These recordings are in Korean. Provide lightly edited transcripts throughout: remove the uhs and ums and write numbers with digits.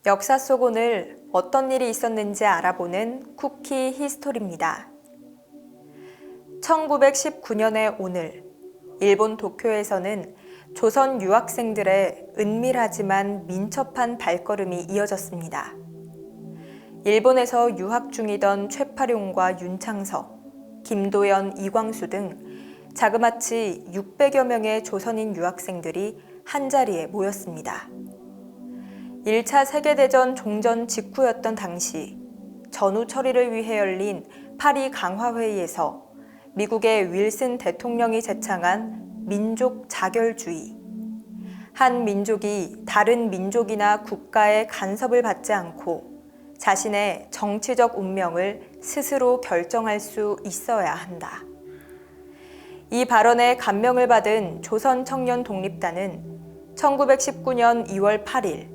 역사 속 오늘 어떤 일이 있었는지 알아보는 쿠키 히스토리입니다. 1919년의 오늘, 일본 도쿄에서는 조선 유학생들의 은밀하지만 민첩한 발걸음이 이어졌습니다. 일본에서 유학 중이던 최파룡과 윤창석, 김도연, 이광수 등 자그마치 600여 명의 조선인 유학생들이 한자리에 모였습니다. 1차 세계대전 종전 직후였던 당시 전후 처리를 위해 열린 파리 강화회의에서 미국의 윌슨 대통령이 제창한 민족 자결주의, 한 민족이 다른 민족이나 국가의 간섭을 받지 않고 자신의 정치적 운명을 스스로 결정할 수 있어야 한다. 이 발언에 감명을 받은 조선청년독립단은 1919년 2월 8일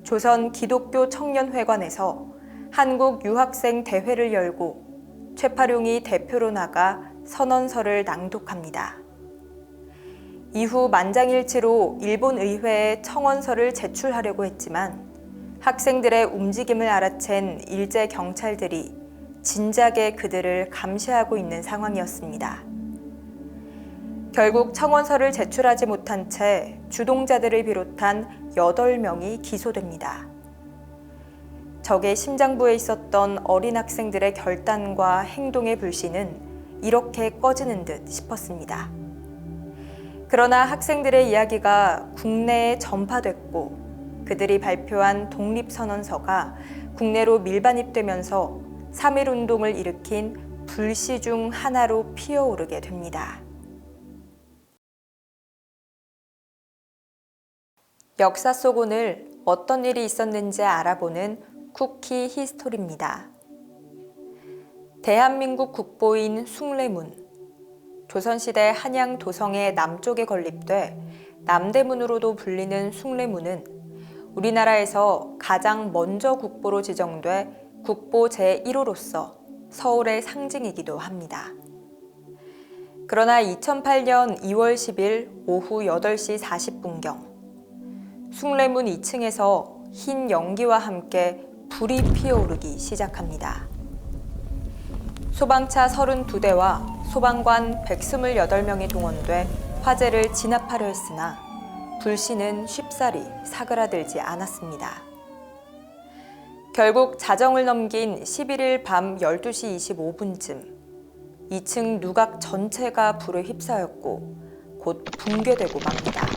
조선 기독교 청년회관에서 한국 유학생 대회를 열고 최파룡이 대표로 나가 선언서를 낭독합니다. 이후 만장일치로 일본 의회에 청원서를 제출하려고 했지만 학생들의 움직임을 알아챈 일제 경찰들이 진작에 그들을 감시하고 있는 상황이었습니다. 결국 청원서를 제출하지 못한 채 주동자들을 비롯한 8명이 기소됩니다. 적의 심장부에 있었던 어린 학생들의 결단과 행동의 불씨는 이렇게 꺼지는 듯 싶었습니다. 그러나 학생들의 이야기가 국내에 전파됐고 그들이 발표한 독립선언서가 국내로 밀반입되면서 3.1운동을 일으킨 불씨 중 하나로 피어오르게 됩니다. 역사 속 오늘 어떤 일이 있었는지 알아보는 쿠키 히스토리입니다. 대한민국 국보인 숭례문, 조선시대 한양 도성의 남쪽에 건립돼 남대문으로도 불리는 숭례문은 우리나라에서 가장 먼저 국보로 지정돼 국보 제1호로서 서울의 상징이기도 합니다. 그러나 2008년 2월 10일 오후 8시 40분경 숭례문 2층에서 흰 연기와 함께 불이 피어오르기 시작합니다. 소방차 32대와 소방관 128명이 동원돼 화재를 진압하려 했으나 불씨는 쉽사리 사그라들지 않았습니다. 결국 자정을 넘긴 11일 밤 12시 25분쯤 2층 누각 전체가 불에 휩싸였고 곧 붕괴되고 맙니다.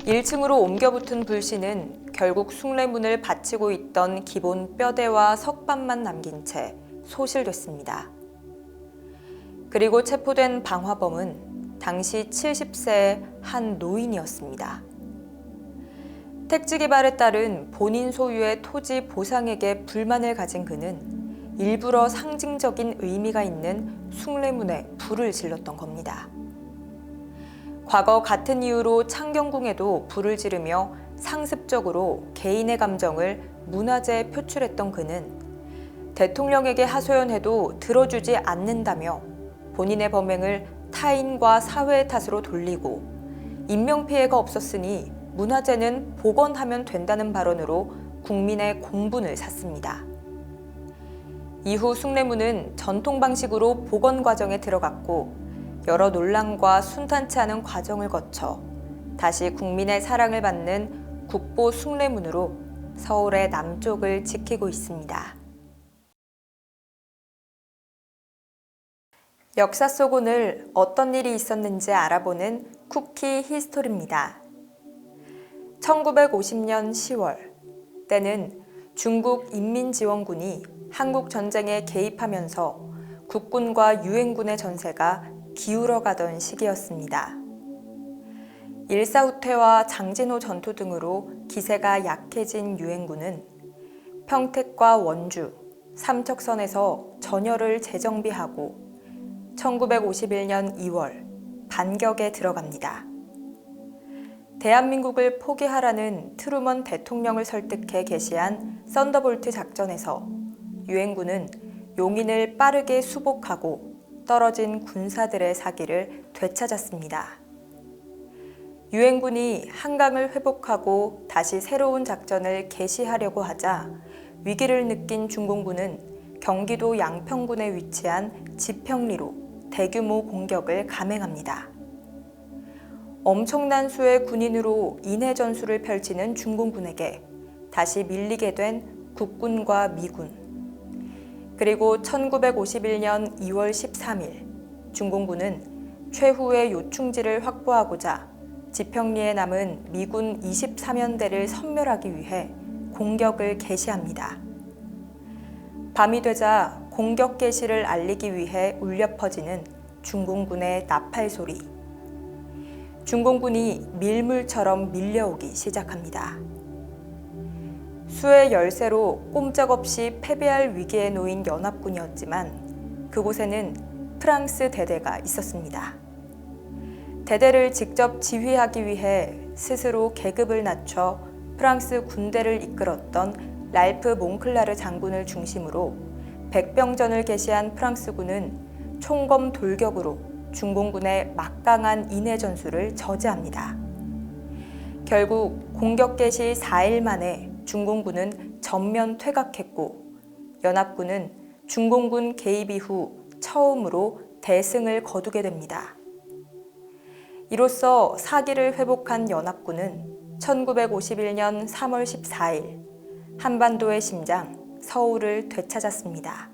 1층으로 옮겨붙은 불씨는 결국 숭례문을 받치고 있던 기본 뼈대와 석반만 남긴 채 소실됐습니다. 그리고 체포된 방화범은 당시 70세의 한 노인이었습니다. 택지 개발에 따른 본인 소유의 토지 보상액에 불만을 가진 그는 일부러 상징적인 의미가 있는 숭례문에 불을 질렀던 겁니다. 과거 같은 이유로 창경궁에도 불을 지르며 상습적으로 개인의 감정을 문화재에 표출했던 그는 대통령에게 하소연해도 들어주지 않는다며 본인의 범행을 타인과 사회의 탓으로 돌리고 인명피해가 없었으니 문화재는 복원하면 된다는 발언으로 국민의 공분을 샀습니다. 이후 숭례문은 전통 방식으로 복원 과정에 들어갔고 여러 논란과 순탄치 않은 과정을 거쳐 다시 국민의 사랑을 받는 국보 숭례문으로 서울의 남쪽을 지키고 있습니다. 역사 속 오늘 어떤 일이 있었는지 알아보는 쿠키 히스토리입니다. 1950년 10월, 때는 중국 인민지원군이 한국 전쟁에 개입하면서 국군과 유엔군의 전세가 기울어가던 시기였습니다. 일사후퇴와 장진호 전투 등으로 기세가 약해진 유엔군은 평택과 원주, 삼척선에서 전열을 재정비하고 1951년 2월 반격에 들어갑니다. 대한민국을 포기하라는 트루먼 대통령을 설득해 개시한 썬더볼트 작전에서 유엔군은 용인을 빠르게 수복하고 떨어진 군사들의 사기를 되찾았습니다. 유엔군이 한강을 회복하고 다시 새로운 작전을 개시하려고 하자 위기를 느낀 중공군은 경기도 양평군에 위치한 지평리로 대규모 공격을 감행합니다. 엄청난 수의 군인으로 인해 전술을 펼치는 중공군에게 다시 밀리게 된 국군과 미군. 그리고 1951년 2월 13일 중공군은 최후의 요충지를 확보하고자 지평리에 남은 미군 24면대를 섬멸하기 위해 공격을 개시합니다. 밤이 되자 공격 개시를 알리기 위해 울려 퍼지는 중공군의 나팔 소리. 중공군이 밀물처럼 밀려오기 시작합니다. 수의 열세로 꼼짝없이 패배할 위기에 놓인 연합군이었지만 그곳에는 프랑스 대대가 있었습니다. 대대를 직접 지휘하기 위해 스스로 계급을 낮춰 프랑스 군대를 이끌었던 랄프 몽클라르 장군을 중심으로 백병전을 개시한 프랑스군은 총검 돌격으로 중공군의 막강한 인해 전술을 저지합니다. 결국 공격 개시 4일 만에 중공군은 전면 퇴각했고 연합군은 중공군 개입 이후 처음으로 대승을 거두게 됩니다. 이로써 사기를 회복한 연합군은 1951년 3월 14일 한반도의 심장 서울을 되찾았습니다.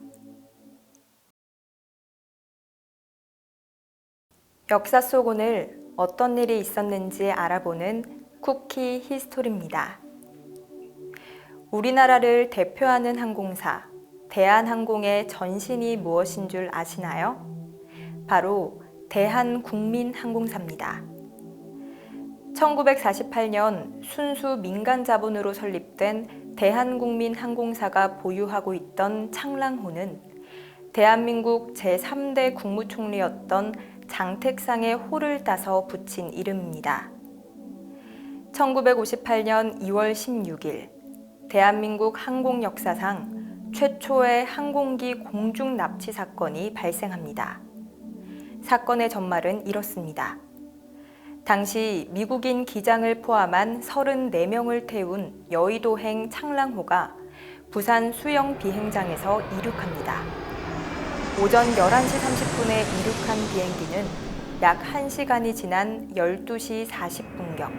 역사 속 오늘 어떤 일이 있었는지 알아보는 쿠키 히스토리입니다. 우리나라를 대표하는 항공사 대한항공의 전신이 무엇인 줄 아시나요? 바로 대한국민항공사입니다. 1948년 순수 민간 자본으로 설립된 대한국민항공사가 보유하고 있던 창랑호는 대한민국 제3대 국무총리였던 장택상의 호를 따서 붙인 이름입니다. 1958년 2월 16일 대한민국 항공 역사상 최초의 항공기 공중 납치 사건이 발생합니다. 사건의 전말은 이렇습니다. 당시 미국인 기장을 포함한 34명을 태운 여의도행 창랑호가 부산 수영 비행장에서 이륙합니다. 오전 11시 30분에 이륙한 비행기는 약 1시간이 지난 12시 40분경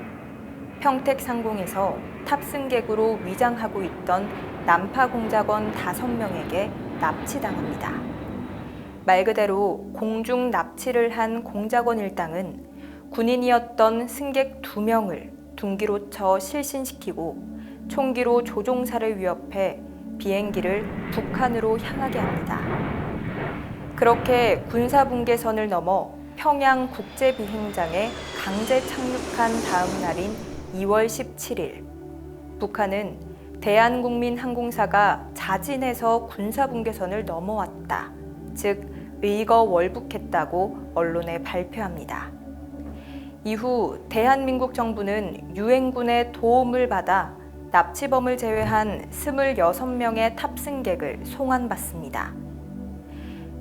평택상공에서 탑승객으로 위장하고 있던 난파공작원 5명에게 납치당합니다. 말 그대로 공중 납치를 한 공작원 일당은 군인이었던 승객 2명을 둔기로 쳐 실신시키고 총기로 조종사를 위협해 비행기를 북한으로 향하게 합니다. 그렇게 군사분계선을 넘어 평양 국제비행장에 강제 착륙한 다음 날인 2월 17일 북한은 대한국민항공사가 자진해서 군사분계선을 넘어왔다. 즉 의거월북했다고 언론에 발표합니다. 이후 대한민국 정부는 유엔군의 도움을 받아 납치범을 제외한 26명의 탑승객을 송환받습니다.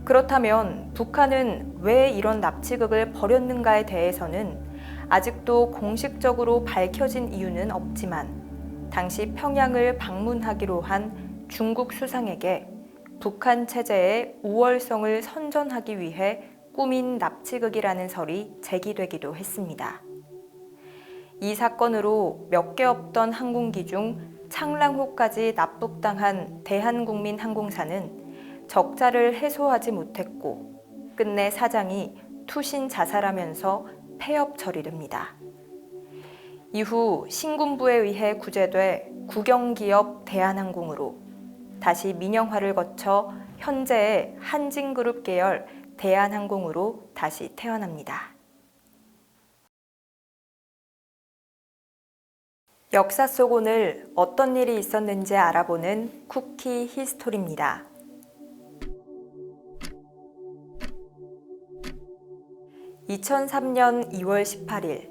그렇다면 북한은 왜 이런 납치극을 벌였는가에 대해서는 아직도 공식적으로 밝혀진 이유는 없지만 당시 평양을 방문하기로 한 중국 수상에게 북한 체제의 우월성을 선전하기 위해 꾸민 납치극이라는 설이 제기되기도 했습니다. 이 사건으로 몇 개 없던 항공기 중 창랑호까지 납북당한 대한국민항공사는 적자를 해소하지 못했고 끝내 사장이 투신 자살하면서 폐업 처리됩니다. 이후 신군부에 의해 구제돼 국영기업 대한항공으로 다시 민영화를 거쳐 현재의 한진그룹 계열 대한항공으로 다시 태어납니다. 역사 속 오늘 어떤 일이 있었는지 알아보는 쿠키 히스토리입니다. 2003년 2월 18일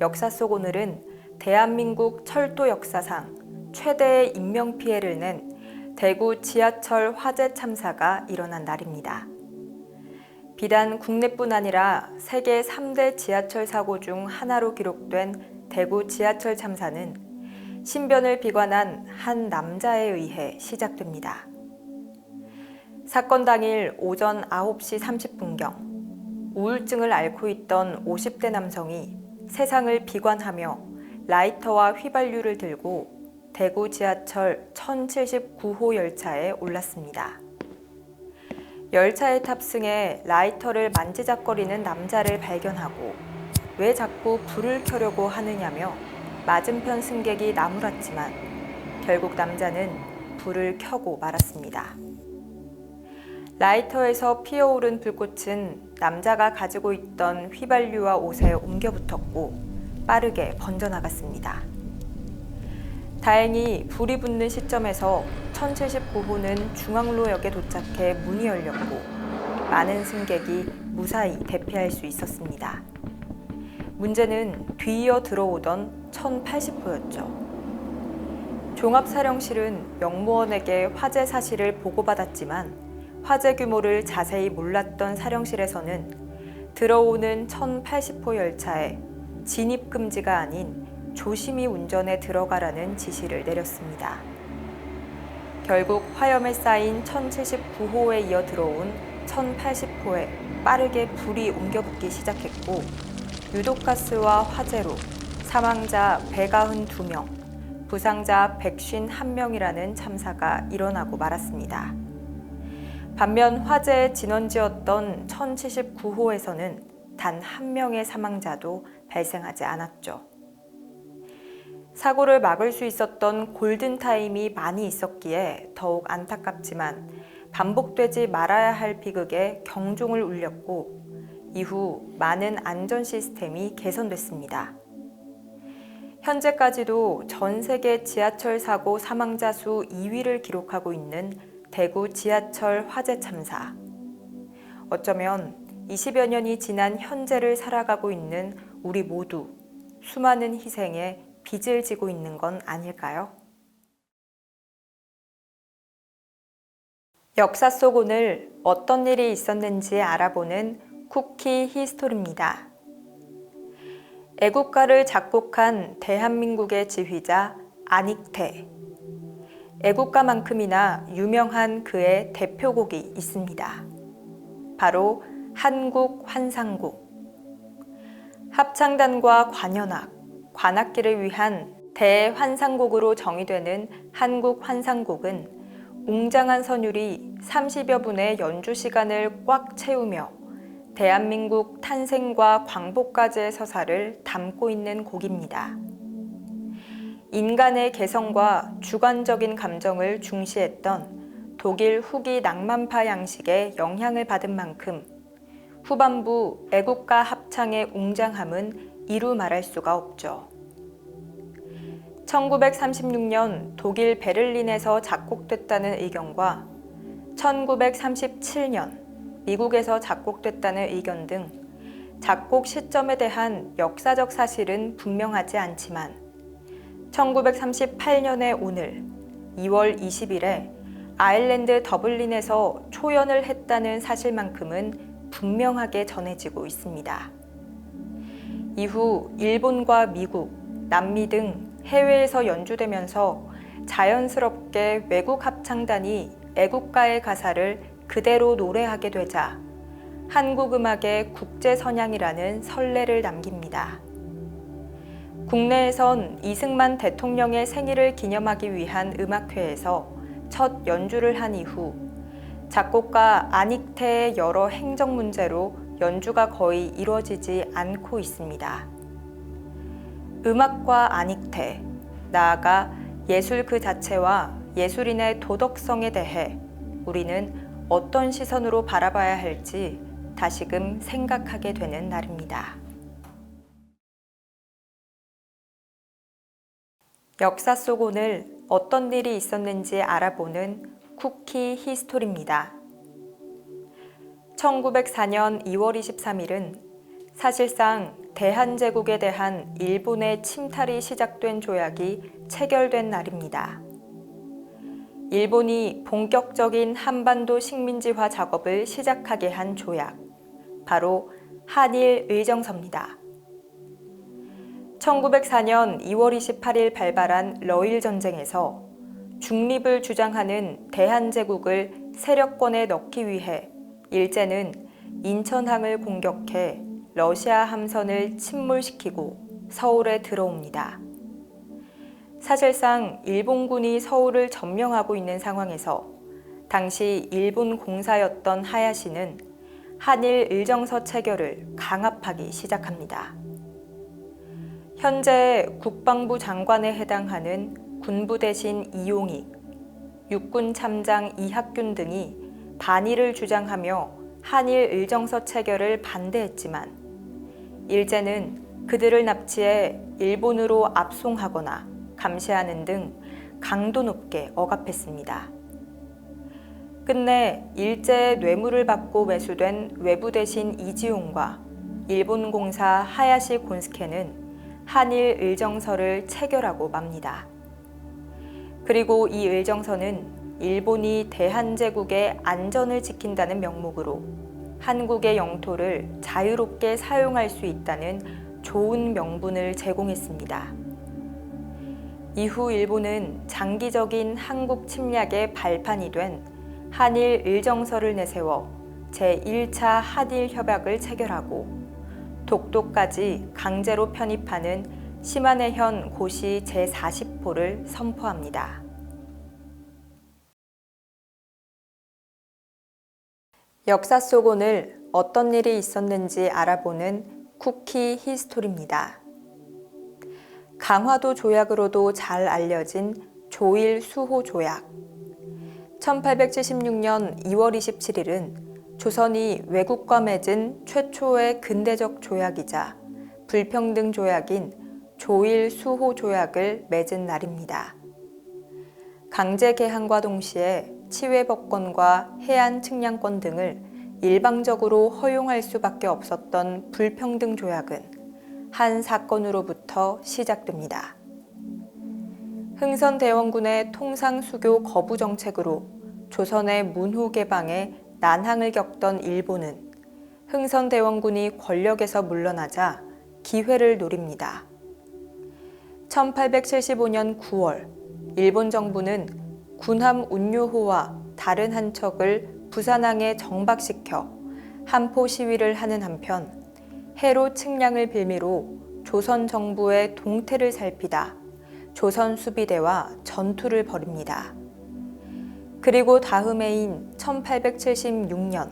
역사 속 오늘은 대한민국 철도 역사상 최대의 인명피해를 낸 대구 지하철 화재 참사가 일어난 날입니다. 비단 국내뿐 아니라 세계 3대 지하철 사고 중 하나로 기록된 대구 지하철 참사는 신변을 비관한 한 남자에 의해 시작됩니다. 사건 당일 오전 9시 30분경 우울증을 앓고 있던 50대 남성이 세상을 비관하며 라이터와 휘발유를 들고 대구 지하철 1079호 열차에 올랐습니다. 열차에 탑승해 라이터를 만지작거리는 남자를 발견하고 왜 자꾸 불을 켜려고 하느냐며 맞은편 승객이 나무랐지만 결국 남자는 불을 켜고 말았습니다. 라이터에서 피어오른 불꽃은 남자가 가지고 있던 휘발유와 옷에 옮겨 붙었고 빠르게 번져나갔습니다. 다행히 불이 붙는 시점에서 1079호는 중앙로역에 도착해 문이 열렸고 많은 승객이 무사히 대피할 수 있었습니다. 문제는 뒤이어 들어오던 1080호였죠. 종합사령실은 영무원에게 화재 사실을 보고받았지만 화재 규모를 자세히 몰랐던 사령실에서는 들어오는 1080호 열차에 진입 금지가 아닌 조심히 운전에 들어가라는 지시를 내렸습니다. 결국 화염에 쌓인 1079호에 이어 들어온 1080호에 빠르게 불이 옮겨붙기 시작했고 유독가스와 화재로 사망자 192명, 부상자 151명이라는 참사가 일어나고 말았습니다. 반면 화재의 진원지였던 1079호에서는 단 한 명의 사망자도 발생하지 않았죠. 사고를 막을 수 있었던 골든타임이 많이 있었기에 더욱 안타깝지만 반복되지 말아야 할 비극에 경종을 울렸고 이후 많은 안전 시스템이 개선됐습니다. 현재까지도 전 세계 지하철 사고 사망자 수 2위를 기록하고 있는 대구 지하철 화재 참사. 어쩌면 20여 년이 지난 현재를 살아가고 있는 우리 모두 수많은 희생에 빚을 지고 있는 건 아닐까요? 역사 속 오늘 어떤 일이 있었는지 알아보는 쿠키 히스토리입니다. 애국가를 작곡한 대한민국의 지휘자 안익태. 애국가만큼이나 유명한 그의 대표곡이 있습니다. 바로 한국환상곡. 합창단과 관현악, 관악기를 위한 대환상곡으로 정의되는 한국환상곡은 웅장한 선율이 30여 분의 연주 시간을 꽉 채우며 대한민국 탄생과 광복까지의 서사를 담고 있는 곡입니다. 인간의 개성과 주관적인 감정을 중시했던 독일 후기 낭만파 양식의 영향을 받은 만큼 후반부 애국가 합창의 웅장함은 이루 말할 수가 없죠. 1936년 독일 베를린에서 작곡됐다는 의견과 1937년 미국에서 작곡됐다는 의견 등 작곡 시점에 대한 역사적 사실은 분명하지 않지만 1938년의 오늘 2월 20일에 아일랜드 더블린에서 초연을 했다는 사실만큼은 분명하게 전해지고 있습니다. 이후 일본과 미국, 남미 등 해외에서 연주되면서 자연스럽게 외국 합창단이 애국가의 가사를 그대로 노래하게 되자 한국 음악의 국제 선양이라는 선례를 남깁니다. 국내에선 이승만 대통령의 생일을 기념하기 위한 음악회에서 첫 연주를 한 이후 작곡가 안익태의 여러 행정 문제로 연주가 거의 이루어지지 않고 있습니다. 음악과 안익태, 나아가 예술 그 자체와 예술인의 도덕성에 대해 우리는 어떤 시선으로 바라봐야 할지 다시금 생각하게 되는 날입니다. 역사 속 오늘 어떤 일이 있었는지 알아보는 쿠키 히스토리입니다. 1904년 2월 23일은 사실상 대한제국에 대한 일본의 침탈이 시작된 조약이 체결된 날입니다. 일본이 본격적인 한반도 식민지화 작업을 시작하게 한 조약, 바로 한일 의정서입니다. 1904년 2월 28일 발발한 러일 전쟁에서 중립을 주장하는 대한제국을 세력권에 넣기 위해 일제는 인천항을 공격해 러시아 함선을 침몰시키고 서울에 들어옵니다. 사실상 일본군이 서울을 점령하고 있는 상황에서 당시 일본 공사였던 하야시는 한일 의정서 체결을 강압하기 시작합니다. 현재 국방부 장관에 해당하는 군부 대신 이용익, 육군 참장 이학균 등이 반의를 주장하며 한일 의정서 체결을 반대했지만 일제는 그들을 납치해 일본으로 압송하거나 감시하는 등 강도 높게 억압했습니다. 끝내 일제의 뇌물을 받고 매수된 외부 대신 이지용과 일본 공사 하야시 곤스케는 한일 의정서를 체결하고 맙니다. 그리고 이 의정서는 일본이 대한제국의 안전을 지킨다는 명목으로 한국의 영토를 자유롭게 사용할 수 있다는 좋은 명분을 제공했습니다. 이후 일본은 장기적인 한국 침략의 발판이 된 한일 의정서를 내세워 제1차 한일 협약을 체결하고 독도까지 강제로 편입하는 시마네현 고시 제40호를 선포합니다. 역사 속 오늘 어떤 일이 있었는지 알아보는 쿠키 히스토리입니다. 강화도 조약으로도 잘 알려진 조일 수호 조약. 1876년 2월 27일은 조선이 외국과 맺은 최초의 근대적 조약이자 불평등 조약인 조일 수호 조약을 맺은 날입니다. 강제 개항과 동시에 치외법권과 해안 측량권 등을 일방적으로 허용할 수밖에 없었던 불평등 조약은 한 사건으로부터 시작됩니다. 흥선대원군의 통상수교 거부 정책으로 조선의 문호 개방에 난항을 겪던 일본은 흥선대원군이 권력에서 물러나자 기회를 노립니다. 1875년 9월 일본 정부는 군함 운요호와 다른 한 척을 부산항에 정박시켜 함포 시위를 하는 한편 해로 측량을 빌미로 조선 정부의 동태를 살피다 조선 수비대와 전투를 벌입니다. 그리고 다음 해인 1876년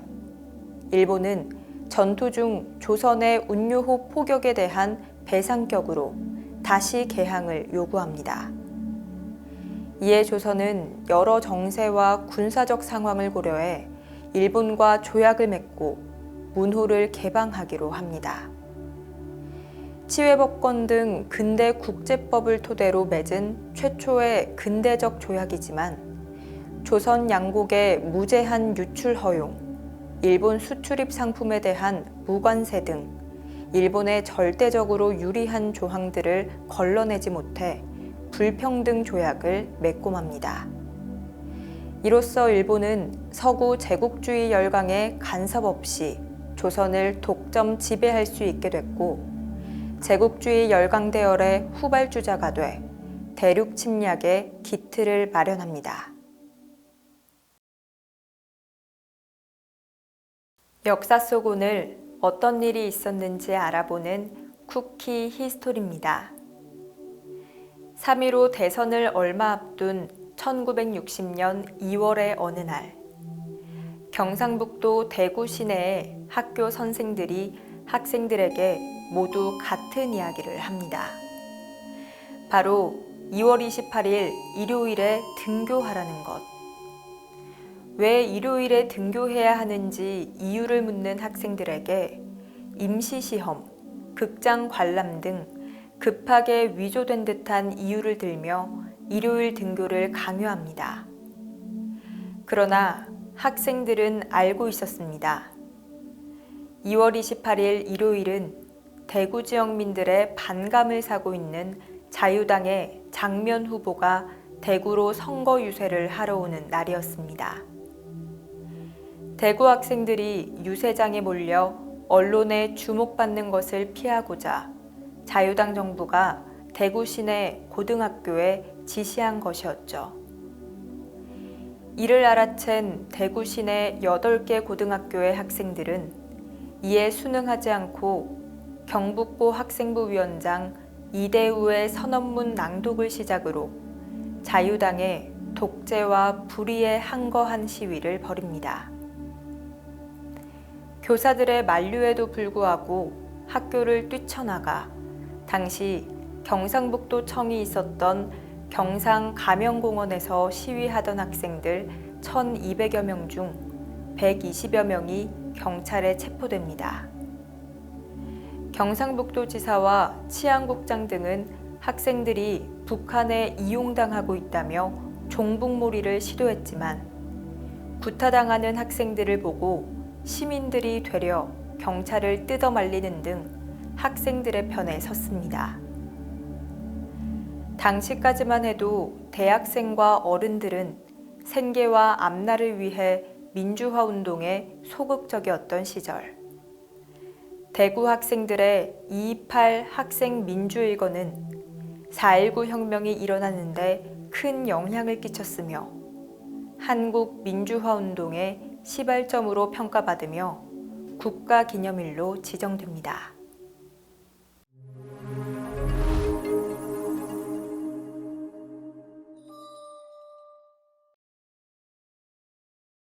일본은 전투 중 조선의 운요호 포격에 대한 배상격으로 다시 개항을 요구합니다. 이에 조선은 여러 정세와 군사적 상황을 고려해 일본과 조약을 맺고 문호를 개방하기로 합니다. 치외법권 등 근대 국제법을 토대로 맺은 최초의 근대적 조약이지만 조선 양국의 무제한 유출 허용, 일본 수출입 상품에 대한 무관세 등 일본에 절대적으로 유리한 조항들을 걸러내지 못해 불평등 조약을 맺고 맙니다. 이로써 일본은 서구 제국주의 열강의 간섭 없이 조선을 독점 지배할 수 있게 됐고 제국주의 열강 대열의 후발주자가 돼 대륙 침략의 기틀을 마련합니다. 역사 속 오늘 어떤 일이 있었는지 알아보는 쿠키 히스토리입니다. 3.15 대선을 얼마 앞둔 1960년 2월의 어느 날 경상북도 대구 시내의 학교 선생들이 학생들에게 모두 같은 이야기를 합니다. 바로 2월 28일 일요일에 등교하라는 것. 왜 일요일에 등교해야 하는지 이유를 묻는 학생들에게 임시시험, 극장 관람 등 급하게 위조된 듯한 이유를 들며 일요일 등교를 강요합니다. 그러나 학생들은 알고 있었습니다. 2월 28일 일요일은 대구 지역민들의 반감을 사고 있는 자유당의 장면 후보가 대구로 선거 유세를 하러 오는 날이었습니다. 대구 학생들이 유세장에 몰려 언론에 주목받는 것을 피하고자 자유당 정부가 대구 시내 고등학교에 지시한 것이었죠. 이를 알아챈 대구 시내 8개 고등학교의 학생들은 이에 순응하지 않고 경북고 학생부 위원장 이대우의 선언문 낭독을 시작으로 자유당의 독재와 불의에 항거한 시위를 벌입니다. 교사들의 만류에도 불구하고 학교를 뛰쳐나가 당시 경상북도청이 있었던 경상 가명공원에서 시위하던 학생들 1,200여 명 중 120여 명이 경찰에 체포됩니다. 경상북도지사와 치안국장 등은 학생들이 북한에 이용당하고 있다며 종북몰이를 시도했지만 구타당하는 학생들을 보고 시민들이 되려 경찰을 뜯어말리는 등 학생들의 편에 섰습니다. 당시까지만 해도 대학생과 어른들은 생계와 앞날을 위해 민주화 운동에 소극적이었던 시절. 대구 학생들의 228 학생 민주일거는 4.19 혁명이 일어나는데 큰 영향을 끼쳤으며 한국 민주화 운동의 시발점으로 평가받으며 국가기념일로 지정됩니다.